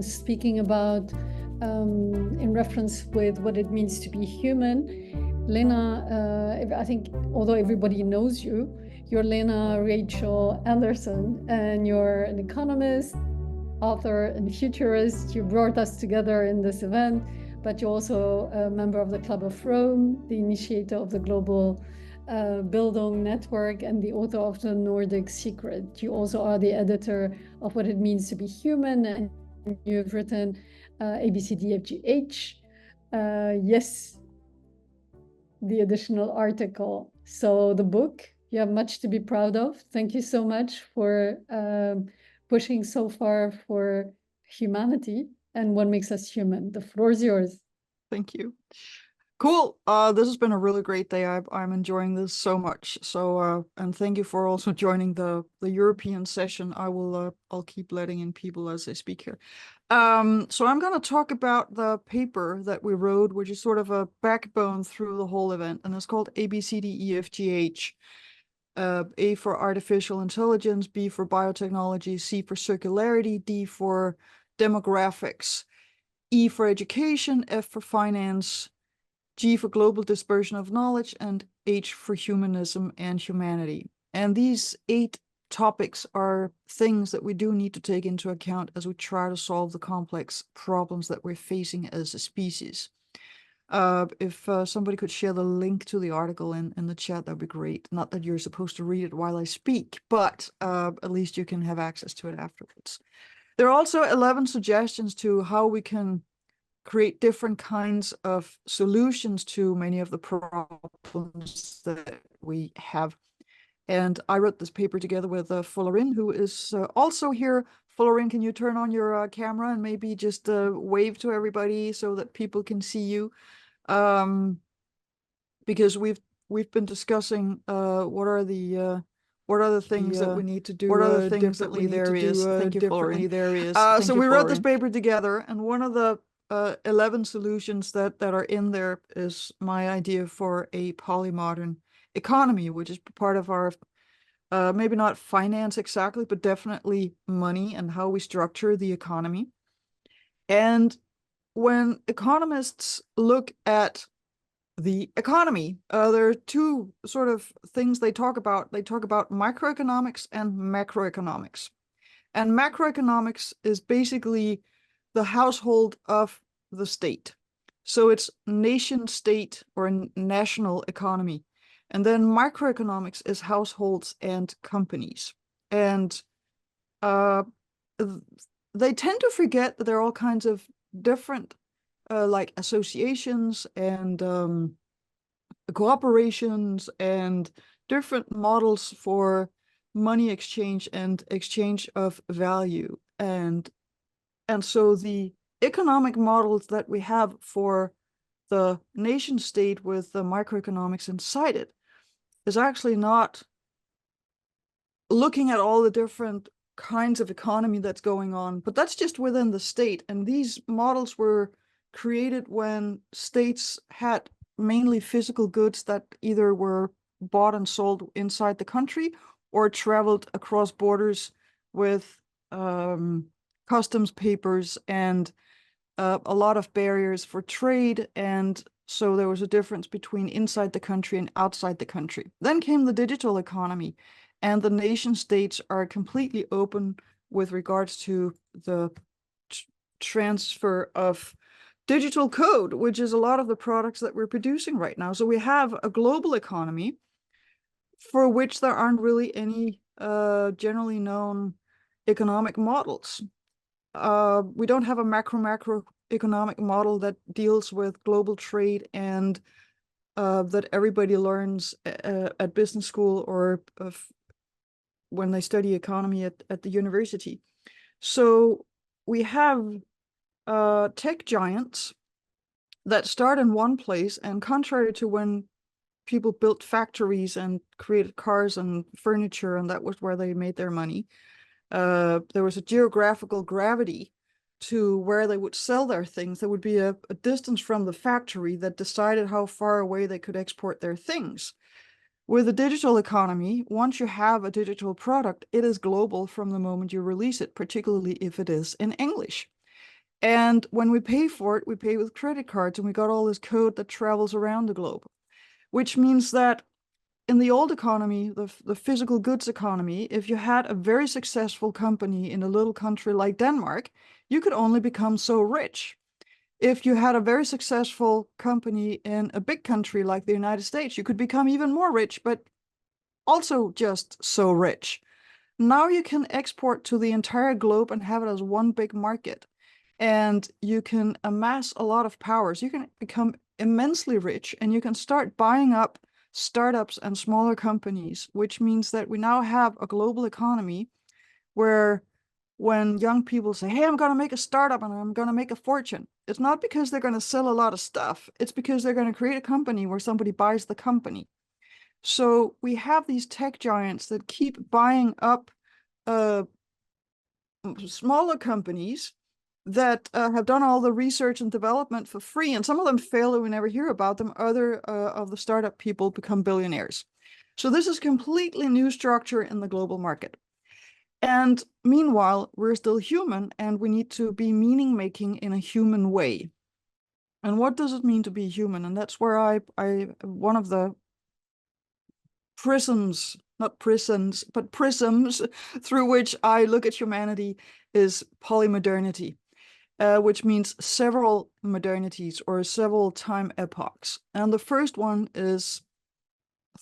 speaking about, in reference with what it means to be human. Lena, I think, although everybody knows you, you're Lene Rachel Andersen, and you're an economist, author, and futurist. You brought us together in this event, but you're also a member of the Club of Rome, the initiator of the global Bildung network, and the author of The Nordic Secret. You also are the editor of What It Means to Be Human, and you've written ABCDFGH. Yes, the additional article. So the book, you have much to be proud of. Thank you so much for pushing so far for humanity and what makes us human. The floor is yours. Thank you. Cool. This has been a really great day. I'm enjoying this so much. So and thank you for also joining the European session. I'll keep letting in people as they speak here. So I'm going to talk about the paper that we wrote, which is sort of a backbone through the whole event, and it's called ABCDEFGH. A for artificial intelligence, B for biotechnology, C for circularity, D for demographics, E for education, F for finance, G for global dispersion of knowledge, and H for humanism and humanity. And these 8 topics are things that we do need to take into account as we try to solve the complex problems that we're facing as a species. If somebody could share the link to the article in the chat, that'd be great. Not that you're supposed to read it while I speak, but at least you can have access to it afterwards. There are also 11 suggestions to how we can create different kinds of solutions to many of the problems that we have. And I wrote this paper together with Fullerin, who is also here. Fullerin, can you turn on your camera and maybe just wave to everybody so that people can see you? Because we've been discussing what are the things that we need to do differently. Thank you, Fullerin. So we wrote this paper together, and one of the 11 solutions that are in there is my idea for a polymodern economy, which is part of our maybe not finance exactly, but definitely money and how we structure the economy. And when economists look at the economy, there are 2 sort of things they talk about. They talk about microeconomics and macroeconomics. And macroeconomics is basically the household of the state. So it's nation state or national economy. And then microeconomics is households and companies. And they tend to forget that there are all kinds of different like associations and cooperations and different models for money exchange and exchange of value. And so the economic models that we have for the nation state with the microeconomics inside it is actually not looking at all the different kinds of economy that's going on, but that's just within the state. And these models were created when states had mainly physical goods that either were bought and sold inside the country or traveled across borders with customs papers and a lot of barriers for trade. And so there was a difference between inside the country and outside the country. Then came the digital economy, and the nation states are completely open with regards to the transfer of digital code, which is a lot of the products that we're producing right now. So we have a global economy for which there aren't really any generally known economic models. We don't have a macroeconomic model that deals with global trade and that everybody learns at business school or when they study economy at the university. So we have tech giants that start in one place, and contrary to when people built factories and created cars and furniture, and that was where they made their money, there was a geographical gravity to where they would sell their things. There would be a distance from the factory that decided how far away they could export their things. With the digital economy, once you have a digital product, it is global from the moment you release it, particularly if it is in English. And when we pay for it, we pay with credit cards, and we got all this code that travels around the globe, which means that in the old economy, the physical goods economy, if you had a very successful company in a little country like Denmark, you could only become so rich. If you had a very successful company in a big country like the United States, you could become even more rich, but also just so rich. Now you can export to the entire globe and have it as one big market. And you can amass a lot of powers. You can become immensely rich, and you can start buying up startups and smaller companies, which means that we now have a global economy where when young people say, hey, I'm going to make a startup and I'm going to make a fortune, it's not because they're going to sell a lot of stuff. It's because they're going to create a company where somebody buys the company. So we have these tech giants that keep buying up smaller companies that have done all the research and development for free, and some of them fail and we never hear about them. Other of the startup people become billionaires. So this is completely new structure in the global market. And meanwhile, we're still human, and we need to be meaning making in a human way. And what does it mean to be human? And that's where I one of the prisms, not prisons, but prisms through which I look at humanity is polymodernity, which means several modernities or several time epochs. And the first one is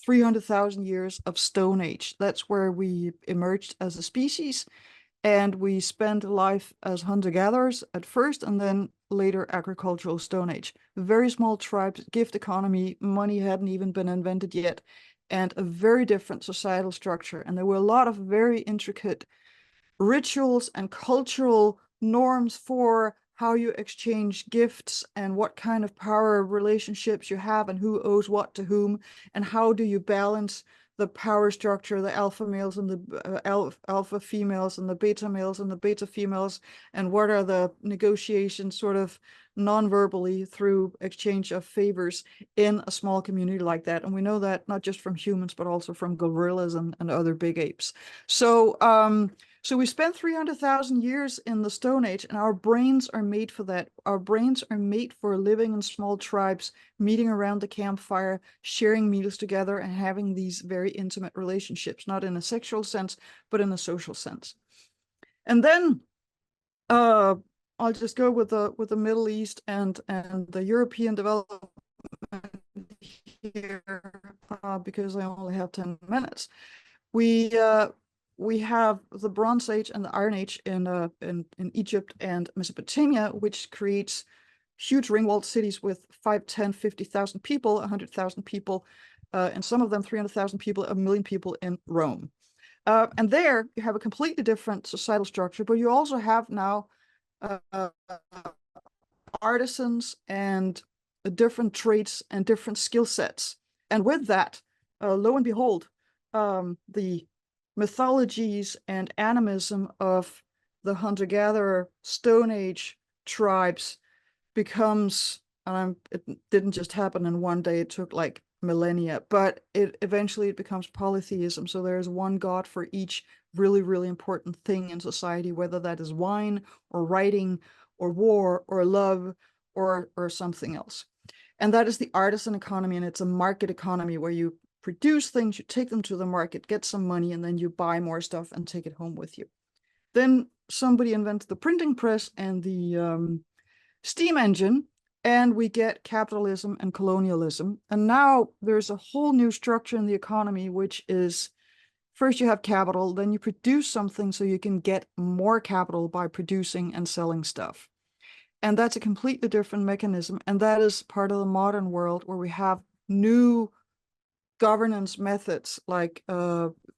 300,000 years of Stone Age. That's where we emerged as a species, and we spent life as hunter-gatherers at first, and then later agricultural Stone Age. Very small tribes, gift economy, money hadn't even been invented yet, and a very different societal structure. And there were a lot of very intricate rituals and cultural norms for how you exchange gifts and what kind of power relationships you have and who owes what to whom, and how do you balance the power structure, the alpha males and the alpha females and the beta males and the beta females, and what are the negotiations sort of non-verbally through exchange of favors in a small community like that. And we know that not just from humans, but also from gorillas and other big apes. So so we spent 300,000 years in the Stone Age, and our brains are made for that. Our brains are made for living in small tribes, meeting around the campfire, sharing meals together, and having these very intimate relationships, not in a sexual sense, but in a social sense. And then I'll just go with the Middle East and the European development here because I only have 10 minutes. We have the Bronze Age and the Iron Age in Egypt and Mesopotamia, which creates huge ring-walled cities with 5, 10, 50,000 people, 100,000 people, and some of them 300,000 people, 1 million people in Rome. And there you have a completely different societal structure, but you also have now artisans and different traits and different skill sets. And with that, lo and behold, the mythologies and animism of the hunter-gatherer Stone Age tribes becomes, it didn't just happen in one day, it took like millennia, but it eventually becomes polytheism. So there's one god for each really, really important thing in society, whether that is wine or writing or war or love or something else. And that is the artisan economy, and it's a market economy where you produce things, you take them to the market, get some money, and then you buy more stuff and take it home with you. Then somebody invents the printing press and the steam engine, and we get capitalism and colonialism. And now there's a whole new structure in the economy, which is first you have capital, then you produce something so you can get more capital by producing and selling stuff. And that's a completely different mechanism. And that is part of the modern world where we have new governance methods like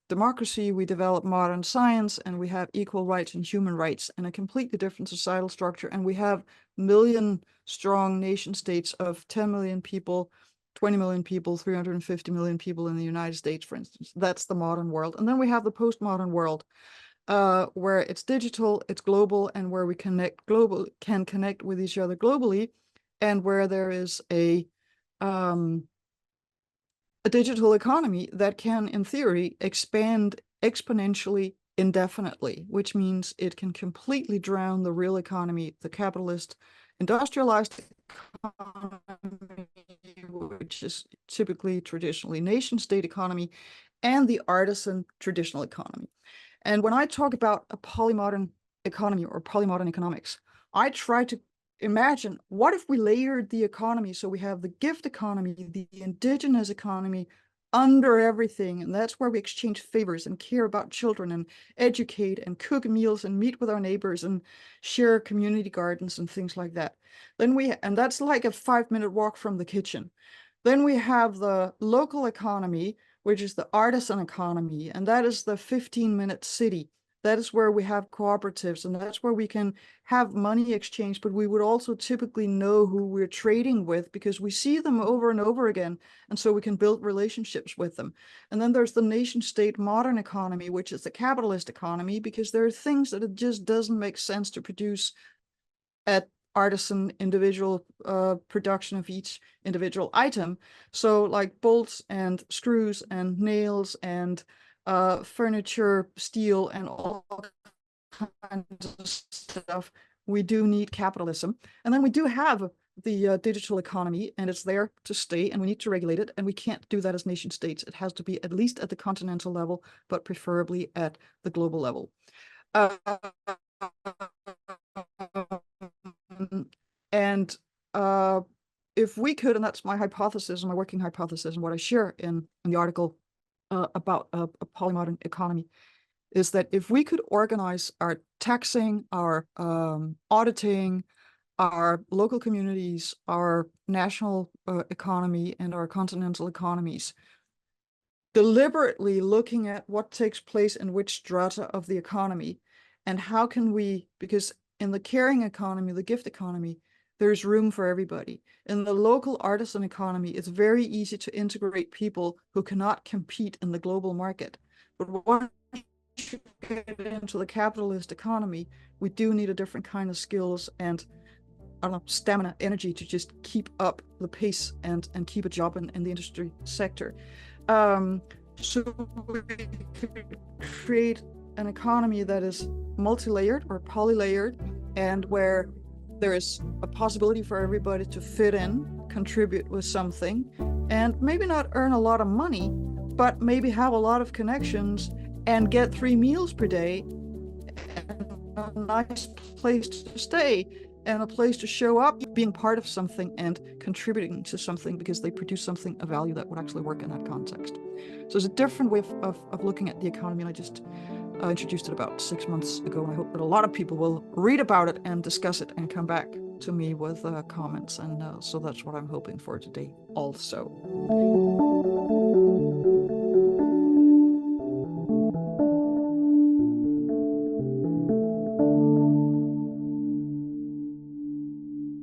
democracy, we develop modern science, and we have equal rights and human rights and a completely different societal structure. And we have million-strong nation states of 10 million people, 20 million people, 350 million people in the United States, for instance. That's the modern world. And then we have the postmodern world, where it's digital, it's global, and where we can connect with each other globally, and where there is a digital economy that can, in theory, expand exponentially indefinitely, which means it can completely drown the real economy, the capitalist, industrialized economy, which is typically traditionally nation-state economy, and the artisan traditional economy. And when I talk about a polymodern economy or polymodern economics, I try to imagine, what if we layered the economy so we have the gift economy, the indigenous economy under everything, and that's where we exchange favors and care about children and educate and cook meals and meet with our neighbors and share community gardens and things like that. And that's like a 5-minute walk from the kitchen. Then we have the local economy, which is the artisan economy, and that is the 15-minute city. That is where we have cooperatives, and that's where we can have money exchange, but we would also typically know who we're trading with because we see them over and over again, and so we can build relationships with them. And then there's the nation-state modern economy, which is the capitalist economy, because there are things that it just doesn't make sense to produce at artisan individual production of each individual item. So like bolts and screws and nails and furniture, steel, and all kinds of stuff, we do need capitalism. And then we do have the digital economy, and it's there to stay, and we need to regulate it, and we can't do that as nation states. It has to be at least at the continental level, but preferably at the global level. And if we could, and that's my hypothesis, my working hypothesis, and what I share in the article about a polymodern economy, is that if we could organize our taxing, our auditing, our local communities, our national economy, and our continental economies, deliberately looking at what takes place in which strata of the economy, and how can we, because in the caring economy, the gift economy, there's room for everybody. In the local artisan economy, it's very easy to integrate people who cannot compete in the global market. But once you get into the capitalist economy, we do need a different kind of skills and, I don't know, stamina, energy to just keep up the pace and keep a job in the industry sector. So we could create an economy that is multi-layered or poly-layered, and where there is a possibility for everybody to fit in, contribute with something, and maybe not earn a lot of money, but maybe have a lot of connections and get 3 meals per day and a nice place to stay and a place to show up, being part of something and contributing to something because they produce something of value that would actually work in that context. So it's a different way of looking at the economy, and I just introduced it about 6 months ago, and I hope that a lot of people will read about it and discuss it and come back to me with comments, and so that's what I'm hoping for today also.